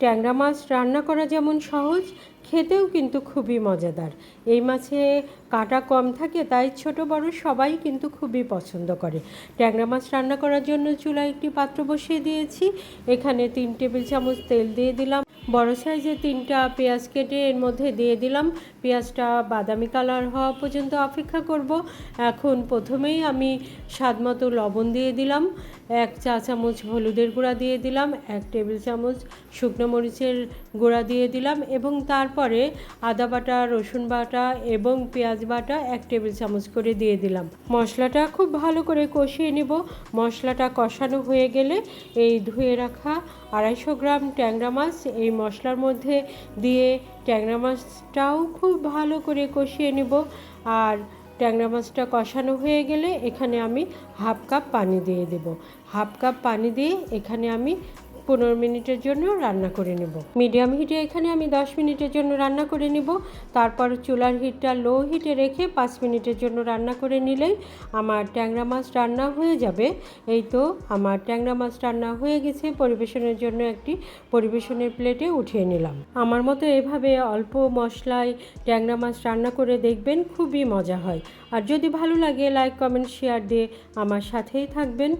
ট্যাংরা মাছ রান্না করা যেমন সহজ, খেতেও কিন্তু খুবই মজাদার। এই মাছে কাঁটা কম থাকে, তাই ছোট বড় সবাই কিন্তু খুবই পছন্দ করে। ট্যাংরা মাছ রান্না করার জন্য চুলায় একটি পাত্র বসিয়ে দিয়েছি। এখানে 3 টেবিল চামচ তেল দিয়ে দিলাম। বড় সাইজের 3টা পেঁয়াজ কেটে এর মধ্যে দিয়ে দিলাম। পেঁয়াজটা বাদামি কালার হওয়া পর্যন্ত অপেক্ষা করব। এখন প্রথমেই আমি স্বাদমতো লবণ দিয়ে দিলাম, 1 চা চামচ হলুদের গুঁড়া দিয়ে দিলাম, 1 টেবিল চামচ শুকনো মরিচের গুঁড়া দিয়ে দিলাম এবং তারপরে আদা বাটা, রসুন বাটা এবং পেঁয়াজ বাটা 1 টেবিল চামচ করে দিয়ে দিলাম। মশলাটা খুব ভালো করে কষিয়ে নেব। মশলাটা কষানো হয়ে গেলে এই ধুয়ে রাখা 250 গ্রাম ট্যাংরা মাছ এই মশলার মধ্যে দিয়ে ট্যাংরা মাছটাও খুব ভালো করে কষিয়ে নেব। আর ট্যাংরা মাছটা কষানো হয়ে গেলে এখানে আমি হাফ কাপ পানি দিয়ে দেব। হাফ কাপ পানি দিয়ে এখানে আমি 15 মিনিটের জন্য রান্না করে নেব। মিডিয়াম হিটে এখানে আমি 10 মিনিটের জন্য রান্না করে নেব। তারপর চুলার হিটটা লো হিটে রেখে 5 মিনিটের জন্য রান্না করে নিলেই আমার ট্যাংরা মাছ রান্না হয়ে যাবে। এই তো আমার ট্যাংরা মাছ রান্না হয়ে গেছে। পরিবেশনের জন্য একটি পরিবেশনের প্লেটে উঠিয়ে নিলাম। আমার মতো এভাবে অল্প মশলায় ট্যাংরা মাছ রান্না করে দেখবেন, খুবই মজা হয়। আর যদি ভালো লাগে লাইক, কমেন্ট, শেয়ার দিয়ে আমার সাথেই থাকবেন।